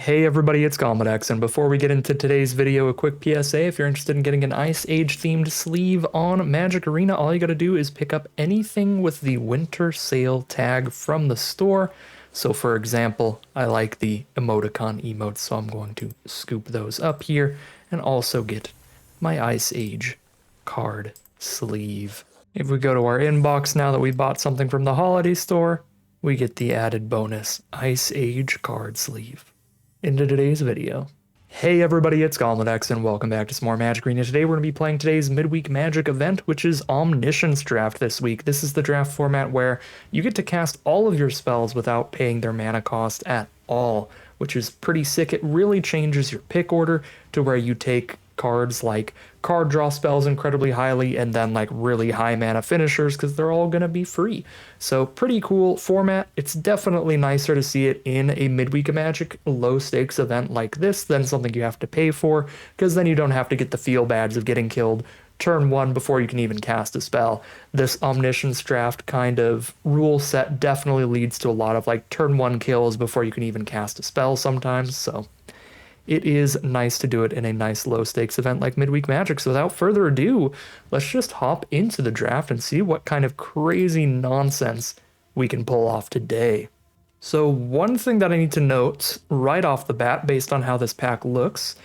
Hey everybody, it's Gomedex, and before we get into today's video, a quick PSA. If you're interested in getting an Ice Age themed sleeve on Magic Arena, all you gotta do is pick up anything with the Winter Sale tag from the store. So for example, I like the emoticon emotes, so I'm going to scoop those up here and also get my Ice Age card sleeve. If we go to our inbox now that we bought something from the holiday store, we get the added bonus Ice Age card sleeve. Into today's video. Hey everybody, it's Gomedex and welcome back to some more Magic Arena. Today we're going to be playing today's Midweek Magic Event, which is Omniscience Draft this week. This is the draft format where you get to cast all of your spells without paying their mana cost at all, which is pretty sick. It really changes your pick order to where you take cards like card draw spells incredibly highly and then like really high mana finishers because they're all going to be free. So pretty cool format. It's definitely nicer to see it in a Midweek Magic low stakes event like this than something you have to pay for, because then you don't have to get the feel badge of getting killed turn one before you can even cast a spell. This Omniscience Draft kind of rule set definitely leads to a lot of like turn one kills before you can even cast a spell sometimes, so it is nice to do it in a nice low stakes event like Midweek Magic. So without further ado, let's just hop into the draft and see what kind of crazy nonsense we can pull off today. So one thing that I need to note right off the bat based on how this pack looks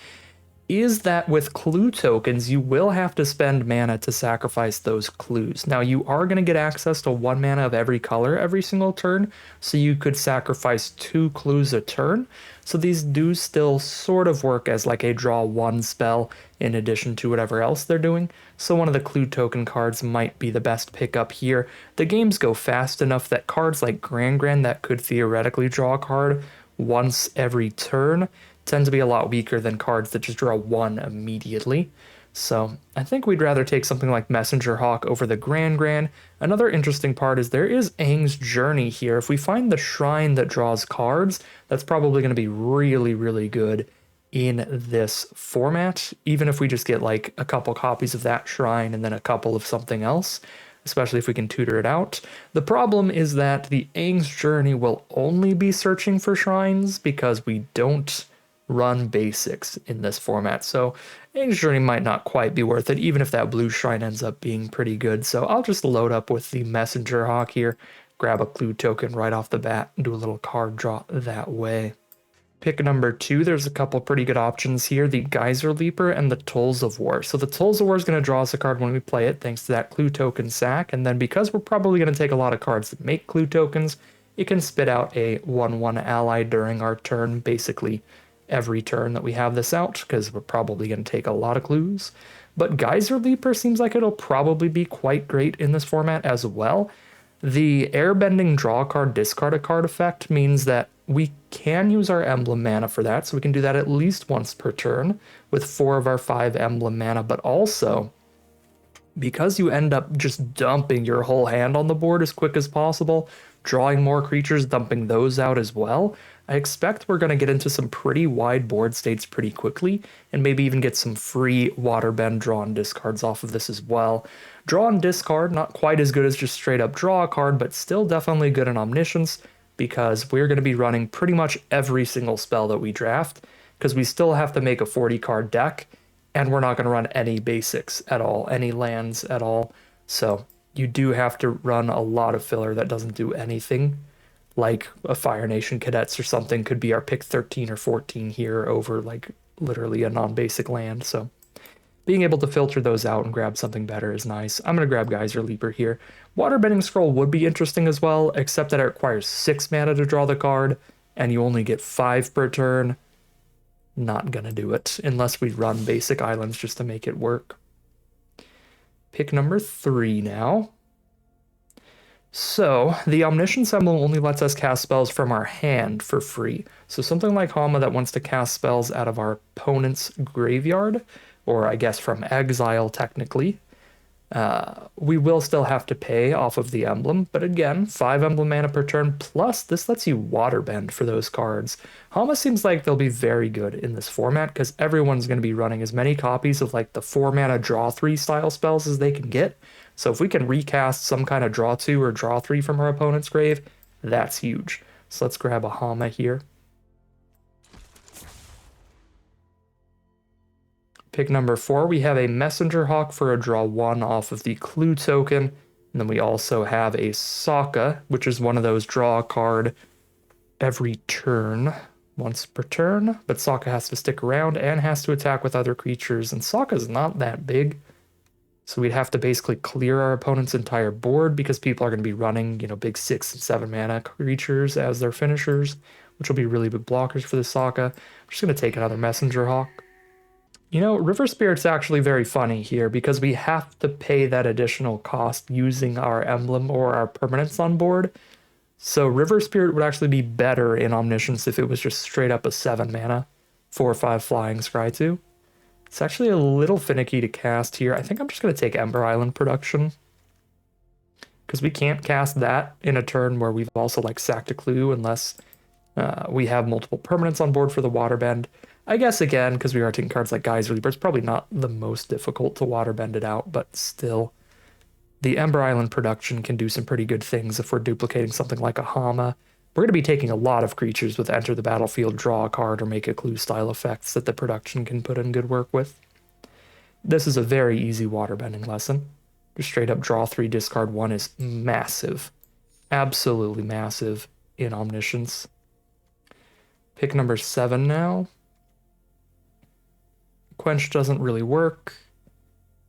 is that with clue tokens, you will have to spend mana to sacrifice those clues. Now, you are going to get access to 1 mana of every color every single turn, so you could sacrifice 2 clues a turn. So these do still sort of work as like a draw 1 spell in addition to whatever else they're doing. So one of the clue token cards might be the best pickup here. The games go fast enough that cards like Grand that could theoretically draw a card once every turn tend to be a lot weaker than cards that just draw 1 immediately. So I think we'd rather take something like Messenger Hawk over the Grand. Another interesting part is there is Aang's Journey here. If we find the shrine that draws cards, that's probably going to be really, really good in this format, even if we just get like a couple copies of that shrine and then a couple of something else, especially if we can tutor it out. The problem is that the Aang's Journey will only be searching for shrines because we don't run basics in this format, so Aang's Journey might not quite be worth it, even if that blue shrine ends up being pretty good. So I'll just load up with the Messenger Hawk here, grab a clue token right off the bat, and do a little card draw that way. Pick number 2, there's a couple pretty good options here, the Geyser Leaper and the Tolls of War. So the Tolls of War is going to draw us a card when we play it, thanks to that clue token sack, and then because we're probably going to take a lot of cards that make clue tokens, it can spit out a 1/1 ally during our turn, basically every turn that we have this out, because we're probably going to take a lot of clues. But Geyser Leaper seems like it'll probably be quite great in this format as well. The airbending draw card, discard a card effect means that we can use our emblem mana for that, so we can do that at least once per turn with 4 of our 5 emblem mana, but also because you end up just dumping your whole hand on the board as quick as possible, drawing more creatures, dumping those out as well, I expect we're going to get into some pretty wide board states pretty quickly, and maybe even get some free waterbend draw and discards off of this as well. Draw and discard, not quite as good as just straight up draw a card, but still definitely good in Omniscience, because we're going to be running pretty much every single spell that we draft, because we still have to make a 40 card deck, and we're not going to run any basics at all, any lands at all. So you do have to run a lot of filler that doesn't do anything, like a Fire Nation Cadets or something could be our pick 13 or 14 here over like literally a non-basic land. So being able to filter those out and grab something better is nice. I'm going to grab Geyser Leaper here. Waterbending Scroll would be interesting as well, except that it requires 6 mana to draw the card, and you only get 5 per turn. Not going to do it, unless we run basic islands just to make it work. Pick number 3 now. So, the Omniscience Emblem only lets us cast spells from our hand for free. So something like Hama that wants to cast spells out of our opponent's graveyard, or I guess from exile technically, we will still have to pay off of the emblem, but again, 5 emblem mana per turn, plus this lets you waterbend for those cards. Hama seems like they'll be very good in this format, because everyone's going to be running as many copies of like the 4 mana draw 3 style spells as they can get. So if we can recast some kind of draw 2 or draw 3 from our opponent's grave, that's huge. So let's grab a Hama here. Pick number 4, we have a Messenger Hawk for a draw 1 off of the Clue token. And then we also have a Sokka, which is one of those draw a card every turn, once per turn. But Sokka has to stick around and has to attack with other creatures. And Sokka's not that big. So we'd have to basically clear our opponent's entire board because people are going to be running, big 6 and 7 mana creatures as their finishers, which will be really big blockers for the Sokka. I'm just going to take another Messenger Hawk. River Spirit's actually very funny here because we have to pay that additional cost using our emblem or our permanents on board. So River Spirit would actually be better in Omniscience if it was just straight up a 7 mana, 4/5 flying Scry 2. It's actually a little finicky to cast here. I think I'm just going to take Ember Island Production because we can't cast that in a turn where we've also sacked a clue unless we have multiple permanents on board for the Waterbend. I guess, again, because we are taking cards like Geyser Leaper, it's probably not the most difficult to Waterbend it out, but still. The Ember Island Production can do some pretty good things if we're duplicating something like a Hama. We're going to be taking a lot of creatures with Enter the Battlefield, Draw a Card, or Make a Clue style effects that the production can put in good work with. This is a very easy Waterbending lesson. Just straight up draw 3, discard 1 is massive. Absolutely massive in Omniscience. Pick number 7 now. Quench doesn't really work.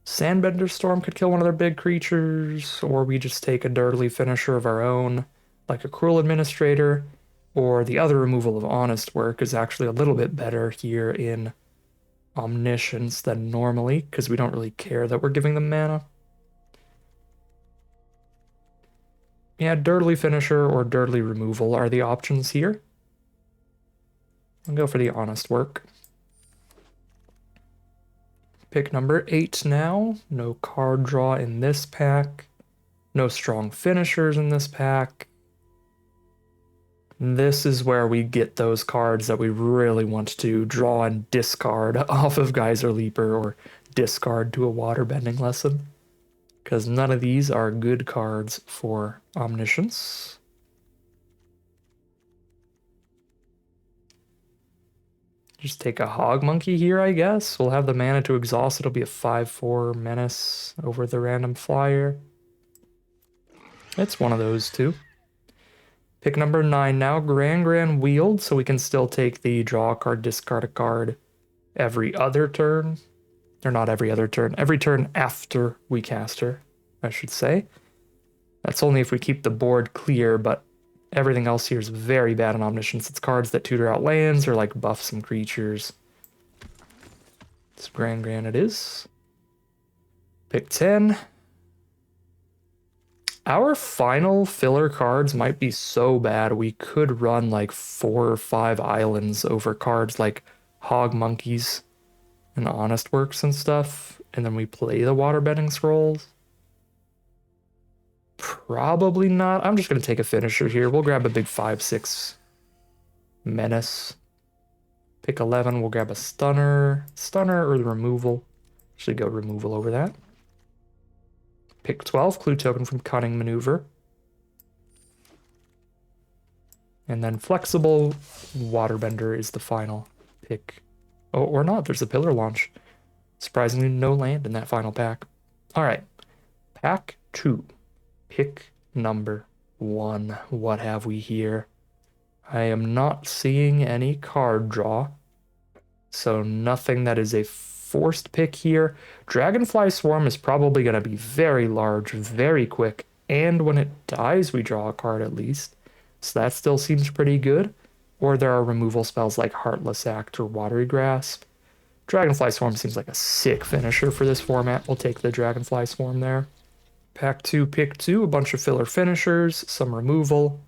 Sandbender Storm could kill one of their big creatures, or we just take a dirtly finisher of our own, like a Cruel Administrator, or the other removal of Honest Work is actually a little bit better here in Omniscience than normally, because we don't really care that we're giving them mana. Yeah, Dirtly Finisher or Dirtly Removal are the options here. I'll go for the Honest Work. Pick number 8 now. No card draw in this pack. No strong finishers in this pack. This is where we get those cards that we really want to draw and discard off of Geyser Leaper or discard to a Waterbending lesson. Because none of these are good cards for Omniscience. Just take a Hog Monkey here, I guess. We'll have the mana to exhaust. It'll be a 5/4 menace over the random flyer. It's one of those two. Pick number 9 now. Grand Wield, so we can still take the draw a card, discard a card every other turn. Or not every other turn. Every turn after we cast her, I should say. That's only if we keep the board clear, but everything else here is very bad in Omniscience. It's cards that tutor out lands or buff some creatures. So Grand it is. Pick 10. Our final filler cards might be so bad we could run 4 or 5 islands over cards like Hog Monkeys and Honest Works and stuff, and then we play the Waterbending Scrolls. Probably not. I'm just going to take a finisher here. We'll grab a big 5/6 menace. Pick 11. We'll grab a stunner. Stunner or the removal. Should go removal over that. Pick 12. Clue token from Cunning Maneuver. And then flexible Waterbender is the final pick. Oh, or not. There's a Pillar Launch. Surprisingly, no land in that final pack. All right. Pack 2. Pick number 1. What have we here? I am not seeing any card draw, so nothing that is a forced pick here. Dragonfly Swarm is probably going to be very large, very quick, and when it dies, we draw a card at least. So that still seems pretty good. Or there are removal spells like Heartless Act or Watery Grasp. Dragonfly Swarm seems like a sick finisher for this format. We'll take the Dragonfly Swarm there. Pack 2, pick 2, a bunch of filler finishers, some removal.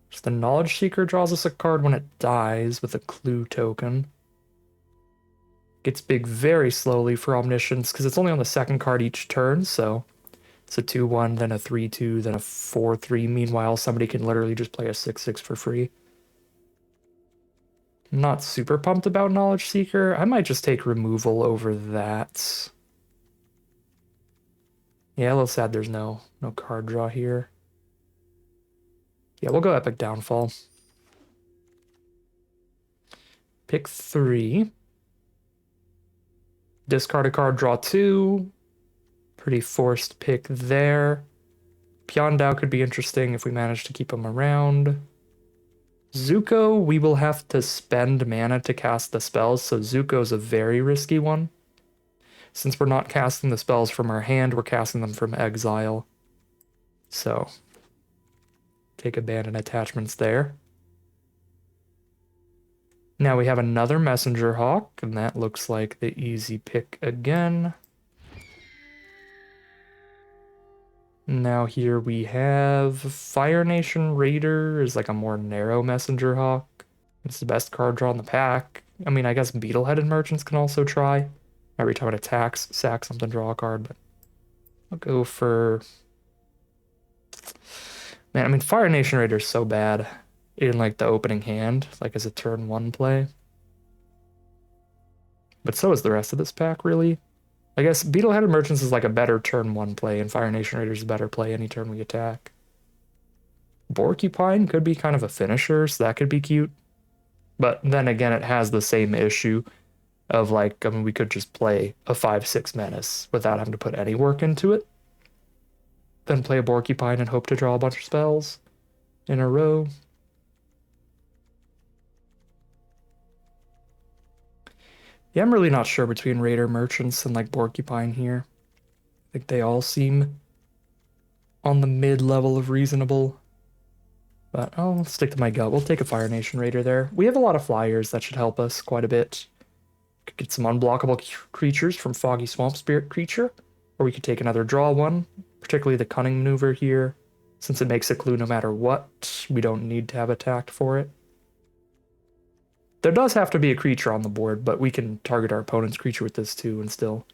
Just the Knowledge Seeker draws us a card when it dies with a Clue token. Gets big very slowly for Omniscience because it's only on the second card each turn, so it's a 2/1, then a 3/2, then a 4/3. Meanwhile, somebody can literally just play a 6/6 for free. Not super pumped about Knowledge Seeker. I might just take removal over that. Yeah, a little sad there's no card draw here. Yeah, we'll go Epic Downfall. Pick 3. Discard a card, draw 2. Pretty forced pick there. Piandao could be interesting if we manage to keep him around. Zuko, we will have to spend mana to cast the spells, so Zuko's a very risky one. Since we're not casting the spells from our hand, we're casting them from exile. So, take abandon attachments there. Now we have another Messenger Hawk, and that looks like the easy pick again. Now here we have Fire Nation Raider is like a more narrow Messenger Hawk. It's the best card draw in the pack. I mean, I guess Beetle-Headed Merchants can also try. Every time it attacks, sack something, draw a card, but I'll go for... Man, I mean, Fire Nation Raider is so bad in like the opening hand, like as a turn 1 play. But so is the rest of this pack, really. I guess Beetle-Headed Merchants is like a better turn 1 play, and Fire Nation Raider is a better play any turn we attack. Porcupine could be kind of a finisher, so that could be cute. But then again, it has the same issue of like, I mean, we could just play a 5/6 Menace without having to put any work into it. Then play a Porcupine and hope to draw a bunch of spells in a row. Yeah, I'm really not sure between Raider Merchants and like Porcupine here. I think they all seem on the mid-level of reasonable. But I'll stick to my gut. We'll take a Fire Nation Raider there. We have a lot of flyers that should help us quite a bit. Could get some unblockable creatures from Foggy Swamp Spirit Creature. Or we could take another draw one, particularly the Cunning Maneuver here. Since it makes a clue no matter what, we don't need to have attacked for it. There does have to be a creature on the board, but we can target our opponent's creature with this too and still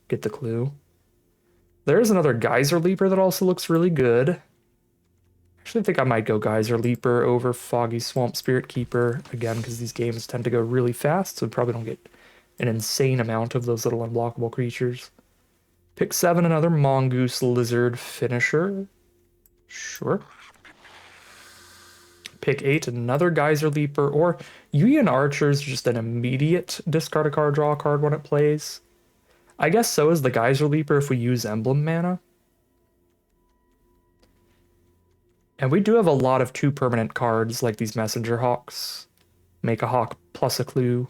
get the clue. There is another Geyser Leaper that also looks really good. Actually, I think I might go Geyser Leaper over Foggy Swamp Spirit Keeper, again, because these games tend to go really fast, so we probably don't get an insane amount of those little unblockable creatures. Pick 7, another Mongoose Lizard Finisher. Sure. Pick 8, another Geyser Leaper, or Yuyan Archer is just an immediate discard a card, draw a card when it plays. I guess so is the Geyser Leaper if we use Emblem mana. And we do have a lot of 2 permanent cards like these Messenger Hawks. Make a Hawk plus a clue.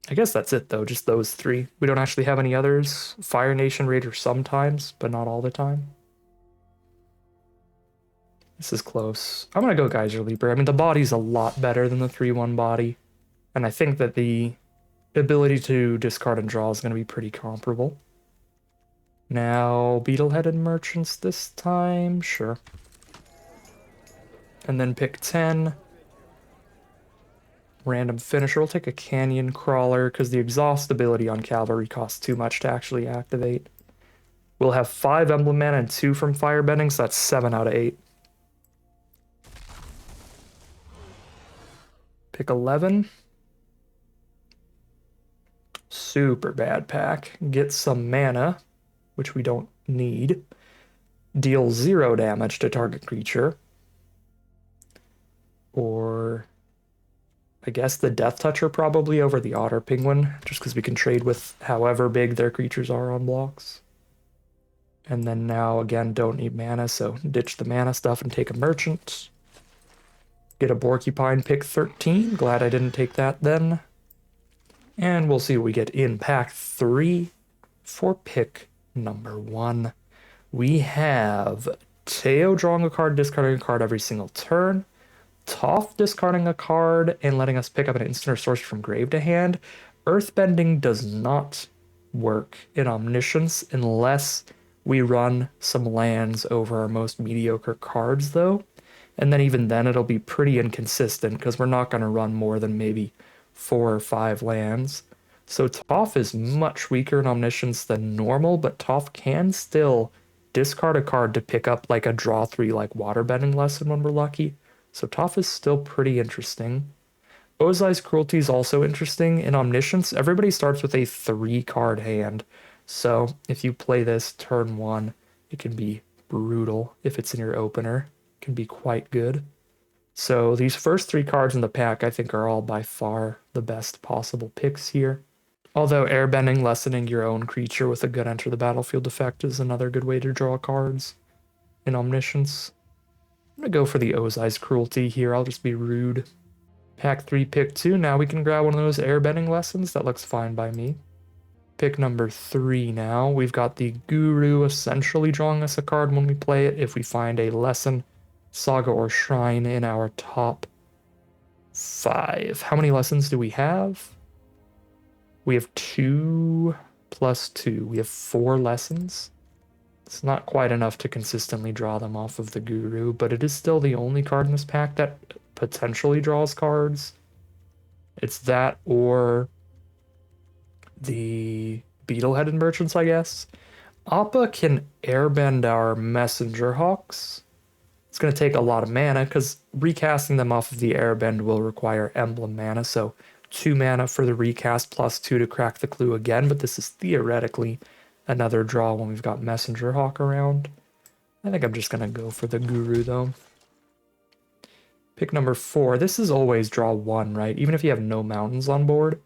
I guess that's it though, just those 3. We don't actually have any others. Fire Nation Raider sometimes, but not all the time. This is close. I'm going to go Geyser Leaper. I mean, the body's a lot better than the 3/1 body. And I think that the ability to discard and draw is going to be pretty comparable. Now, Beetle-Headed Merchants this time? Sure. And then pick 10. Random finisher. We'll take a Canyon Crawler because the exhaust ability on Cavalry costs too much to actually activate. We'll have 5 Emblem mana and 2 from Firebending, so that's 7 out of 8. Pick 11. Super bad pack. Get some mana, which we don't need. Deal 0 damage to target creature. Or I guess the Death Toucher probably over the Otter Penguin, just because we can trade with however big their creatures are on blocks. And then now, again, don't need mana, so ditch the mana stuff and take a Merchant. Get a Porcupine, pick 13. Glad I didn't take that then. And we'll see what we get in pack 3 for pick number 1. We have Teo drawing a card, discarding a card every single turn. Toph discarding a card and letting us pick up an instant or sorcery from grave to hand. Earthbending does not work in Omniscience unless we run some lands over our most mediocre cards, though. And then even then it'll be pretty inconsistent because we're not going to run more than maybe 4 or 5 lands. So Toph is much weaker in Omniscience than normal, but Toph can still discard a card to pick up like a draw 3 like Waterbending Lesson when we're lucky. So Toph is still pretty interesting. Ozai's Cruelty is also interesting. In Omniscience, everybody starts with a 3-card hand. So if you play this turn 1, it can be brutal if it's in your opener. It can be quite good. So these first three cards in the pack, I think, are all by far the best possible picks here. Although airbending, lessening your own creature with a good enter the battlefield effect is another good way to draw cards in Omniscience. I'm going to go for the Ozai's Cruelty here. I'll just be rude. Pack 3, pick 2. Now we can grab one of those airbending lessons. That looks fine by me. Pick number 3 now. We've got the Guru essentially drawing us a card when we play it if we find a lesson, saga, or shrine in our top 5. How many lessons do we have? We have 2 plus 2. We have 4 lessons. It's not quite enough to consistently draw them off of the Guru, but it is still the only card in this pack that potentially draws cards. It's that or the Beetle-Headed Merchants, I guess. Appa can airbend our Messenger Hawks. It's going to take a lot of mana because recasting them off of the airbend will require emblem mana, so 2 mana for the recast plus 2 to crack the clue again, but this is theoretically another draw when we've got Messenger Hawk around. I think I'm just going to go for the Guru though. Pick number 4. This is always draw 1, right? Even if you have no mountains on board.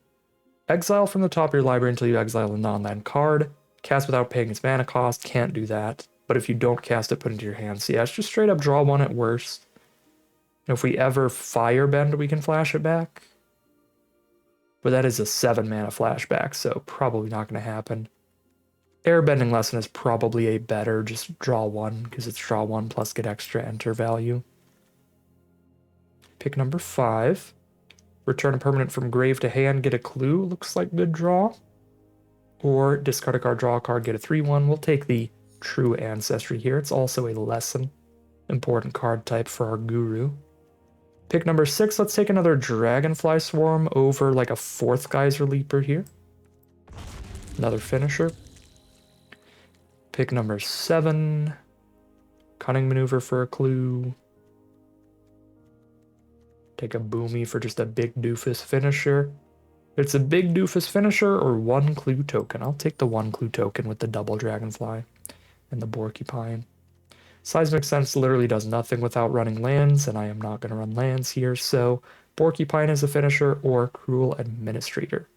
Exile from the top of your library until you exile a non-land card. Cast without paying its mana cost. Can't do that. But if you don't cast it, put it into your hand. So yeah, it's just straight up draw 1 at worst. And if we ever firebend, we can flash it back. But that is a 7 mana flashback, so probably not going to happen. Airbending lesson is probably a better just draw 1, because it's draw 1 plus get extra enter value. Pick number 5. Return a permanent from grave to hand, get a clue. Looks like good draw. Or discard a card, draw a card, get a 3/1. We'll take the True Ancestry here. It's also a lesson. Important card type for our Guru. Pick number 6. Let's take another Dragonfly Swarm over like a 4th Geyser Leaper here. Another finisher. Pick number 7. Cunning Maneuver for a clue. Take a Boomy for just a big doofus finisher. It's a big doofus finisher or 1 clue token. I'll take the 1 clue token with the double Dragonfly and the Porcupine. Seismic Sense literally does nothing without running lands, and I am not going to run lands here, so Porcupine as a finisher or Cruel Administrator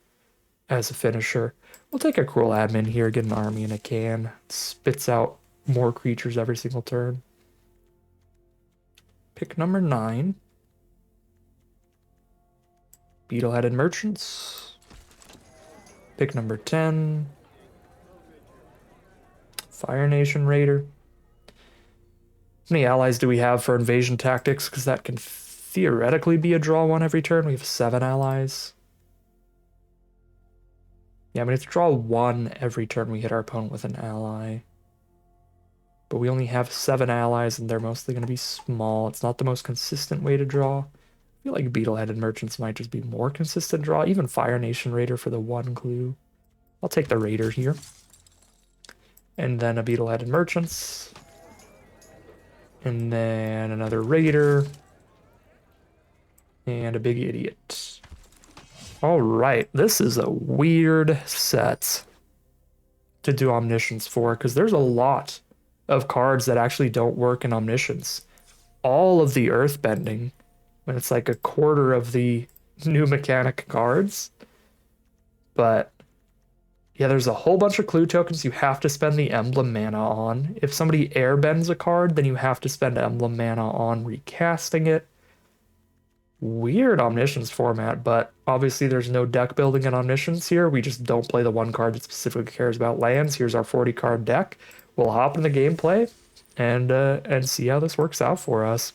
as a finisher. We'll take a Cruel Admin here, get an army in a can. It spits out more creatures every single turn. Pick number 9. Beetle-Headed Merchants. Pick number 10. Fire Nation Raider. How many allies do we have for Invasion Tactics? Because that can theoretically be a draw 1 every turn. We have 7 allies. Yeah, I mean, it's draw 1 every turn we hit our opponent with an ally. But we only have 7 allies, and they're mostly going to be small. It's not the most consistent way to draw. I feel like Beetle-Headed Merchants might just be more consistent draw. Even Fire Nation Raider for the 1 clue. I'll take the Raider here. And then a Beetle-Headed Merchants. And then another Raider. And a Big Idiot. Alright, this is a weird set to do Omniscience for, because there's a lot of cards that actually don't work in Omniscience. All of the Earthbending, when it's like a quarter of the new mechanic cards. But yeah, there's a whole bunch of clue tokens you have to spend the emblem mana on. If somebody airbends a card, then you have to spend emblem mana on recasting it. Weird Omniscience format, but obviously there's no deck building in Omniscience here. We just don't play the 1 card that specifically cares about lands. Here's our 40 card deck. We'll hop in the gameplay and see how this works out for us.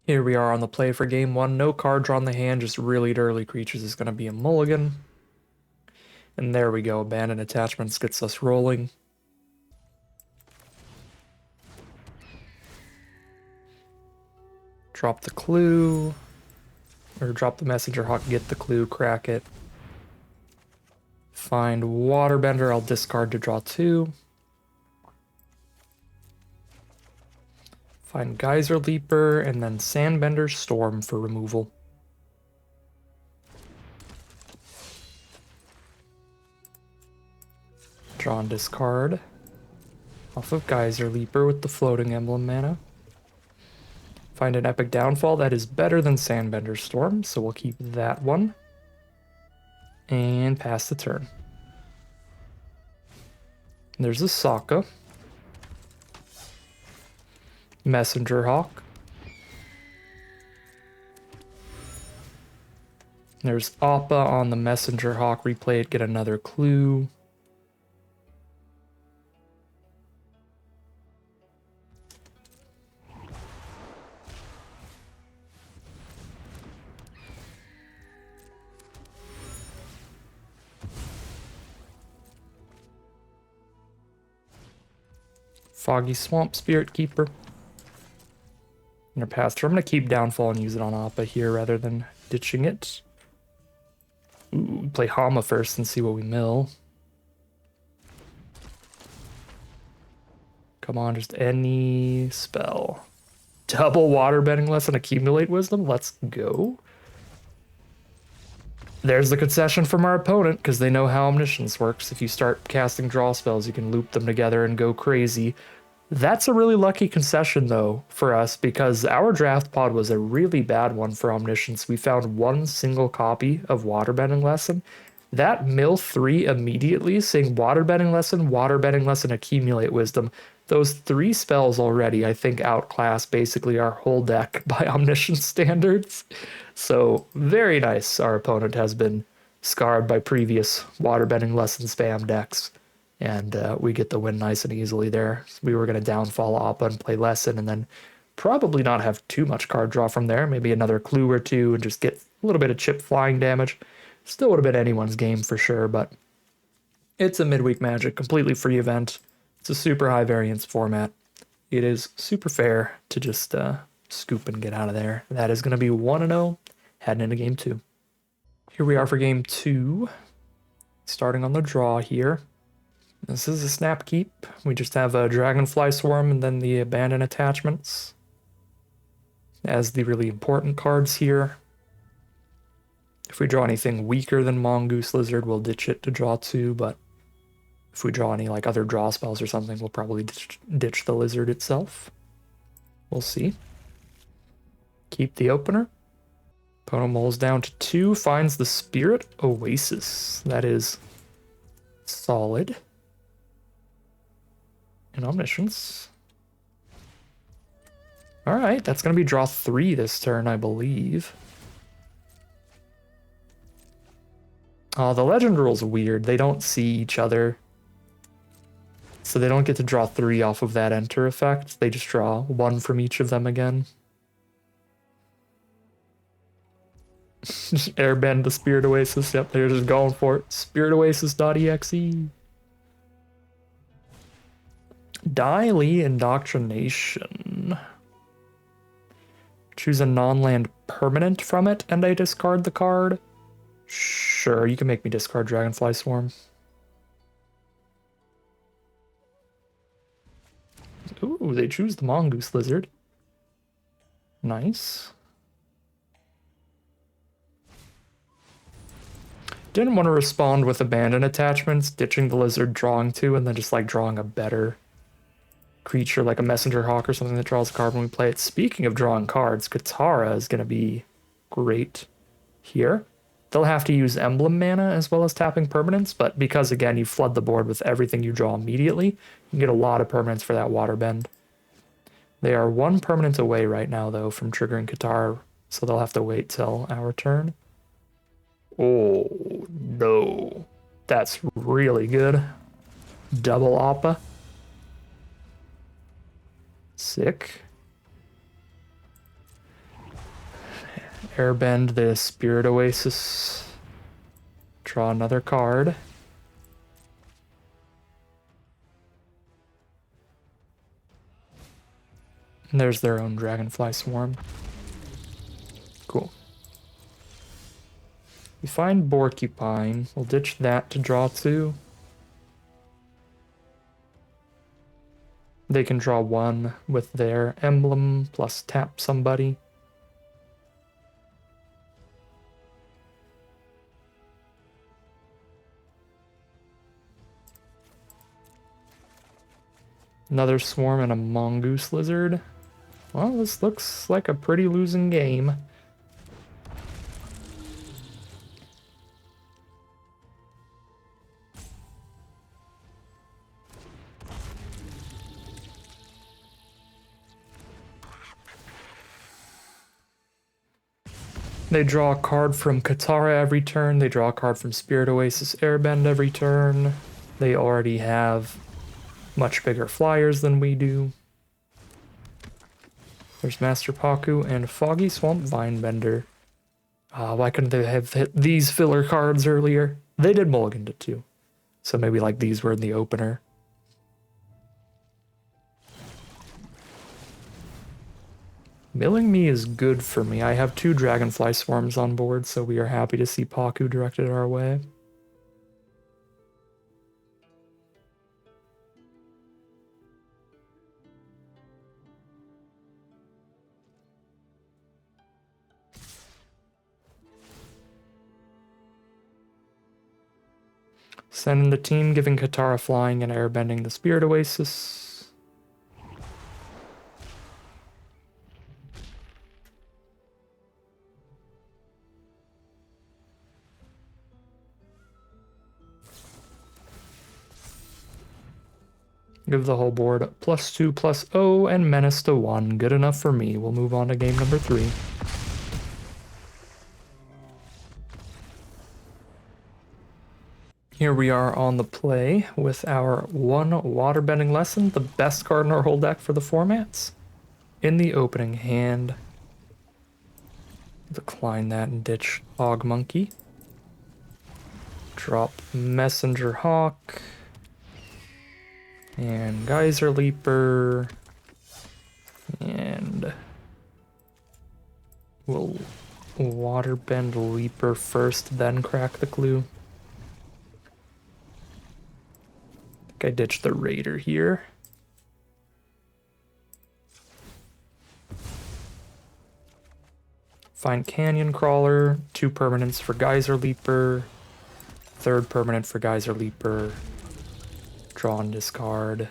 Here we are on the play for game 1. No card draw in the hand, just really early creatures is going to be a mulligan. And there we go, Abandoned Attachments gets us rolling. Drop the clue, or drop the Messenger Hawk, get the clue, crack it. Find Waterbender, I'll discard to draw 2. Find Geyser Leaper, and then Sandbender Storm for removal. Draw and discard off of Geyser Leaper with the floating emblem mana. Find an epic downfall. That is better than Sandbender's Storm, so we'll keep that one. And pass the turn. There's a Sokka. Messenger Hawk. There's Appa on the Messenger Hawk. Replay it, get another clue. Foggy Swamp Spirit Keeper. And pass turn. I'm going to keep Downfall and use it on Appa here rather than ditching it. Ooh, play Hama first and see what we mill. Come on, just any spell. Double Waterbending Lesson, Accumulate Wisdom. Let's go. There's the concession from our opponent, because they know how Omniscience works. If you start casting draw spells, you can loop them together and go crazy. That's a really lucky concession, though, for us, because our draft pod was a really bad one for Omniscience. We found one single copy of Waterbending Lesson. That mill 3 immediately, saying Waterbending Lesson, Accumulate Wisdom. Those 3 spells already, I think, outclass basically our whole deck by Omniscience standards. So, very nice. Our opponent has been scarred by previous Waterbending Lesson spam decks. And we get the win nice and easily there. So we were going to downfall Appa and play Lesson, and then probably not have too much card draw from there. Maybe another clue or two and just get a little bit of chip flying damage. Still would have been anyone's game for sure, but it's a Midweek Magic, completely free event. It's a super high variance format. It is super fair to just scoop and get out of there. That is going to be 1-0 heading into game 2. Here we are for game 2. Starting on the draw here. This is a snap keep. We just have a Dragonfly Swarm and then the Abandon Attachments as the really important cards here. If we draw anything weaker than Mongoose Lizard, we'll ditch it to draw 2, but if we draw any like other draw spells or something, we'll probably ditch the Lizard itself. We'll see. Keep the opener. Opponent mulls down to 2, finds the Spirit Oasis. That is solid. And Omniscience. Alright, that's going to be draw 3 this turn, I believe. Oh, the legend rule's weird. They don't see each other. So they don't get to draw 3 off of that enter effect. They just draw 1 from each of them again. Airbend the Spirit Oasis. Yep, they're just going for it. SpiritOasis.exe. Dai Indoctrination. Choose a non-land permanent from it, and I discard the card. Sure, you can make me discard Dragonfly Swarm. Ooh, they choose the Mongoose Lizard. Nice. Didn't want to respond with Abandon Attachments, ditching the Lizard, drawing 2, and then just like drawing a better creature like a Messenger Hawk or something that draws a card when we play it. Speaking of drawing cards, Katara is going to be great here. They'll have to use Emblem mana as well as tapping permanents, but because, again, you flood the board with everything you draw immediately, you can get a lot of permanents for that Waterbend. They are 1 permanent away right now, though, from triggering Katara, so they'll have to wait till our turn. Oh, no. That's really good. Double Appa. Sick. Airbend the Spirit Oasis. Draw another card. And there's their own Dragonfly Swarm. Cool. We find Borcupine. We'll ditch that to draw 2. They can draw 1 with their emblem, plus tap somebody. Another Swarm and a Mongoose Lizard. Well, this looks like a pretty losing game. They draw a card from Katara every turn. They draw a card from Spirit Oasis Airbend every turn. They already have much bigger flyers than we do. There's Master Paku and Foggy Swamp Vinebender. Why couldn't they have hit these filler cards earlier? They did mulligan it too. So maybe like these were in the opener. Milling me is good for me. I have 2 Dragonfly Swarms on board, so we are happy to see Paku directed our way. Sending the team, giving Katara flying and airbending the Spirit Oasis. Give the whole board +2/+0 and menace to 1. Good enough for me. We'll move on to game number 3. Here we are on the play with our 1 waterbending lesson, the best card in our whole deck for the formats. In the opening hand, decline that and ditch Hog Monkey. Drop Messenger Hawk. And Geyser Leaper. And we'll waterbend Leaper first, then crack the clue. I think I ditched the Raider here. Find Canyon Crawler, 2 permanents for Geyser Leaper, 3rd permanent for Geyser Leaper, draw and discard.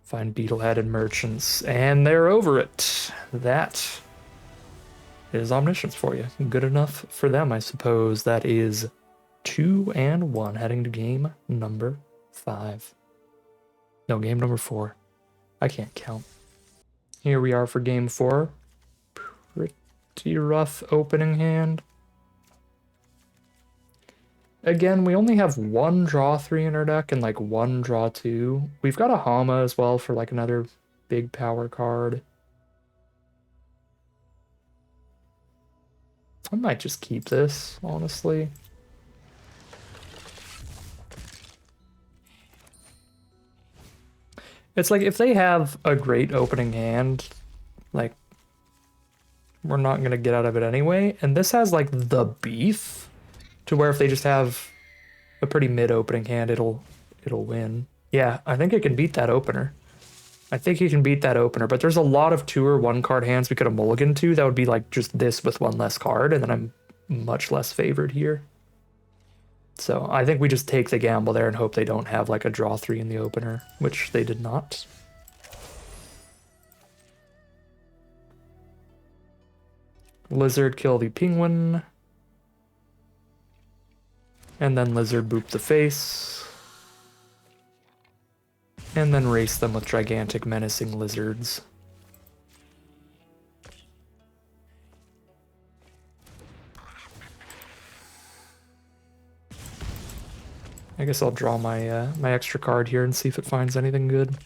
Find Beetleheaded Merchants, and they're over it. That is Omniscience for you. Good enough for them, I suppose. That is 2-1 heading to game number 5. No, game number 4. I can't count. Here we are for game 4. Pretty rough opening hand. Again, we only have 1 draw 3 in our deck and like 1 draw 2. We've got a Hama as well for like another big power card. I might just keep this, honestly. It's like if they have a great opening hand, like we're not gonna get out of it anyway. And this has like the beef to where if they just have a pretty mid opening hand, it'll win. Yeah, I think it can beat that opener. I think you can beat that opener, but there's a lot of 2 or 1 card hands we could have mulliganed to. That would be like just this with 1 less card, and then I'm much less favored here. So I think we just take the gamble there and hope they don't have like a draw 3 in the opener, which they did not. Lizard kill the penguin. And then Lizard boop the face. And then race them with gigantic menacing lizards. I guess I'll draw my my extra card here and see if it finds anything good.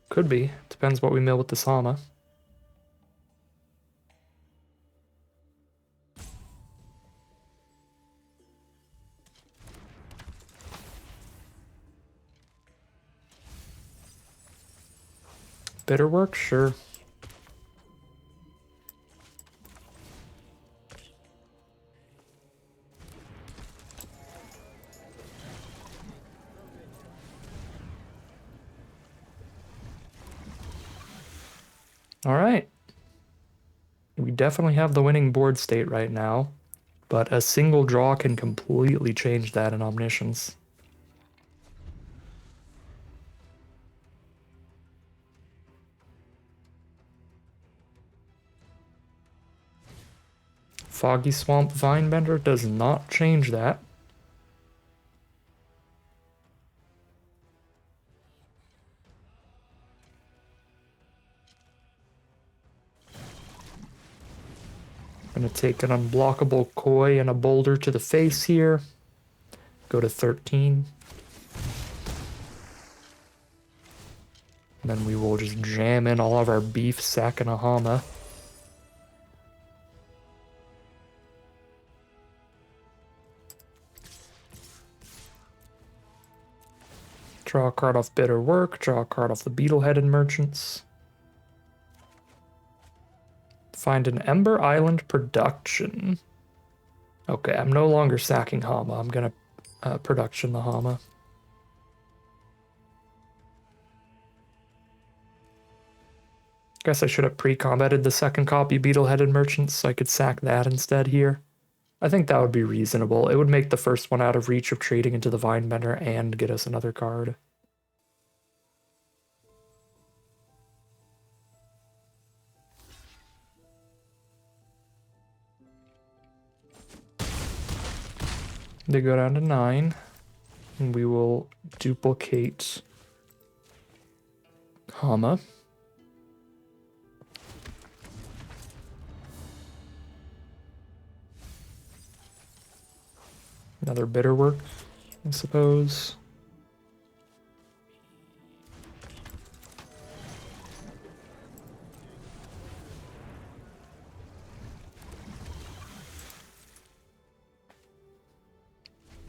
Could be. Depends what we mill with the Sama. Bitter work? Sure. All right. definitely have the winning board state right now, but a single draw can completely change that in Omniscience. Foggy Swamp Vinebender does not change that. Gonna take an unblockable Koi and a boulder to the face here. Go to 13. And then we will just jam in all of our beef, sack, and a Hama. Draw a card off Bitter Work, draw a card off the Beetle-Headed Merchants. Find an Ember Island production. Okay, I'm no longer sacking Hama. I'm gonna production the Hama. Guess I should have pre-combated the second copy Beetle-Headed Merchants so I could sack that instead here. I think that would be reasonable. It would make the first one out of reach of trading into the Vinebender and get us another card. They go down to 9. And we will duplicate Hama. Another Bitter Work, I suppose.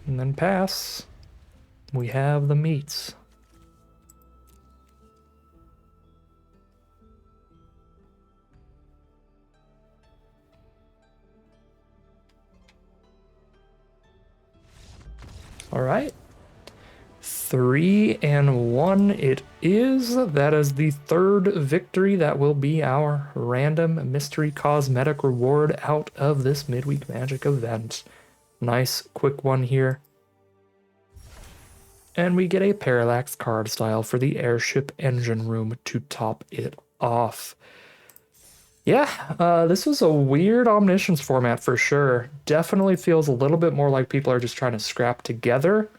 And then pass. We have the meats. All right. 3-1 it is. That is the third victory. That will be our random mystery cosmetic reward out of this Midweek Magic event. Nice quick one here. And we get a Parallax card style for the Airship Engine Room to top it off. Yeah, this was a weird Omniscience format for sure. Definitely feels a little bit more like people are just trying to scrap together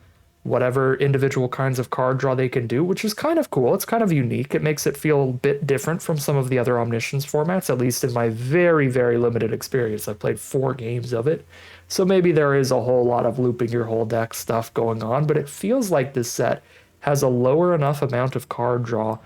whatever individual kinds of card draw they can do, which is kind of cool. It's kind of unique. It makes it feel a bit different from some of the other Omniscience formats, at least in my very, very limited experience. I've played 4 games of it. So maybe there is a whole lot of looping your whole deck stuff going on, but it feels like this set has a lower enough amount of card draw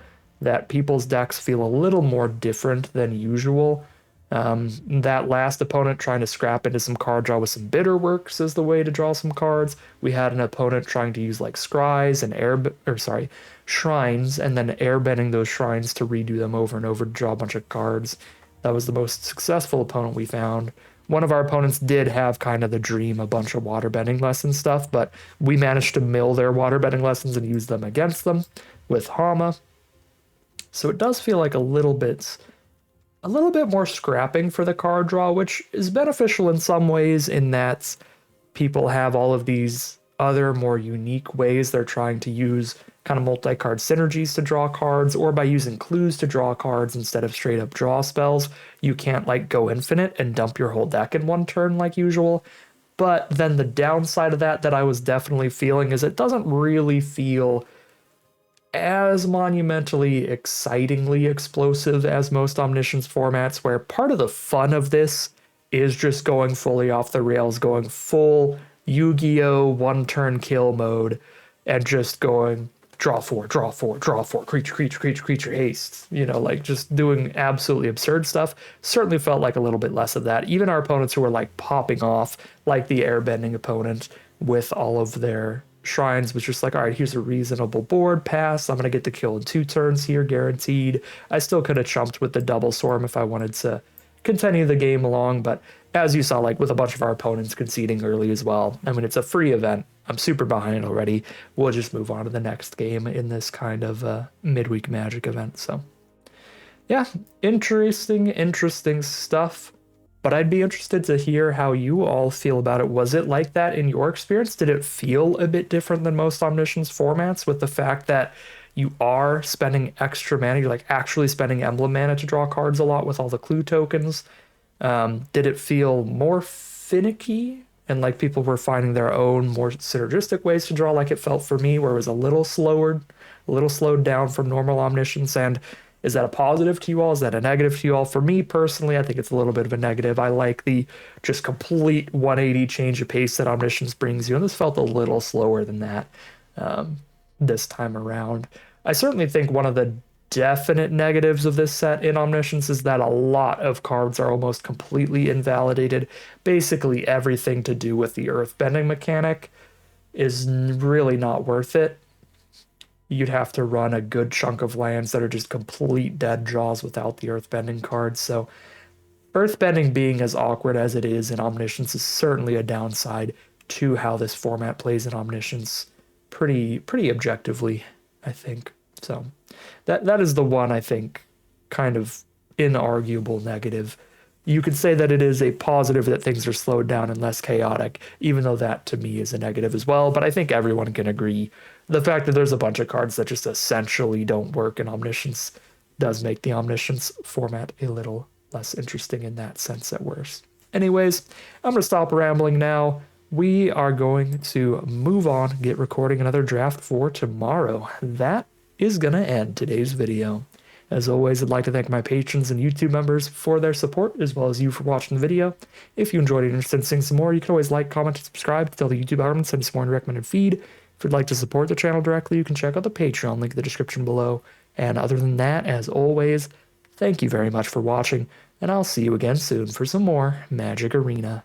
that people's decks feel a little more different than usual. That last opponent trying to scrap into some card draw with some Bitter Works is the way to draw some cards. We had an opponent trying to use like scries and shrines, and then airbending those shrines to redo them over and over to draw a bunch of cards. That was the most successful opponent we found. One of our opponents did have kind of the dream, a bunch of waterbending lesson stuff, but we managed to mill their waterbending lessons and use them against them with Hama. So it does feel like a little bit more scrapping for the card draw, which is beneficial in some ways in that people have all of these other more unique ways they're trying to use kind of multi-card synergies to draw cards, or by using clues to draw cards instead of straight up draw spells. You can't like go infinite and dump your whole deck in one turn like usual. But then the downside of that I was definitely feeling is it doesn't really feel as monumentally excitingly explosive as most Omniscience formats, where part of the fun of this is just going fully off the rails, going full Yu-Gi-Oh! One-turn kill mode, and just going draw 4, draw 4, draw 4, creature, haste. You know, like just doing absolutely absurd stuff. Certainly felt like a little bit less of that. Even our opponents who were like popping off, like the airbending opponent with all of their shrines, was just like, all right, here's a reasonable board pass. I'm going to get the kill in 2 turns here, guaranteed. I still could have chumped with the double swarm if I wanted to continue the game along, but as you saw, like with a bunch of our opponents conceding early as well, I mean, it's a free event. I'm super behind already. We'll just move on to the next game in this kind of midweek Magic event. So Yeah, interesting stuff. But I'd be interested to hear how you all feel about it. Was it like that in your experience? Did it feel a bit different than most Omniscience formats with the fact that you are spending extra mana? You're like actually spending emblem mana to draw cards a lot with all the clue tokens. Did it feel more finicky and like people were finding their own more synergistic ways to draw like it felt for me, where it was a little slowed down from normal Omniscience? And is that a positive to you all? Is that a negative to you all? For me personally, I think it's a little bit of a negative. I like the just complete 180 change of pace that Omniscience brings you, and this felt a little slower than that this time around. I certainly think one of the definite negatives of this set in Omniscience is that a lot of cards are almost completely invalidated. Basically, everything to do with the earthbending mechanic is really not worth it. You'd have to run a good chunk of lands that are just complete dead draws without the earthbending cards. So earthbending being as awkward as it is in Omniscience is certainly a downside to how this format plays in Omniscience pretty objectively, I think. So that is the one, I think, kind of inarguable negative. You could say that it is a positive that things are slowed down and less chaotic, even though that to me is a negative as well. But I think everyone can agree the fact that there's a bunch of cards that just essentially don't work in Omniscience does make the Omniscience format a little less interesting in that sense at worst. Anyways, I'm going to stop rambling now. We are going to move on, get recording another draft for tomorrow. That is going to end today's video. As always, I'd like to thank my patrons and YouTube members for their support, as well as you for watching the video. If you enjoyed it and are interested in seeing some more, you can always like, comment, and subscribe to tell the YouTube algorithm send us more in the recommended feed. If you'd like to support the channel directly, you can check out the Patreon link in the description below. And other than that, as always, thank you very much for watching, and I'll see you again soon for some more Magic Arena.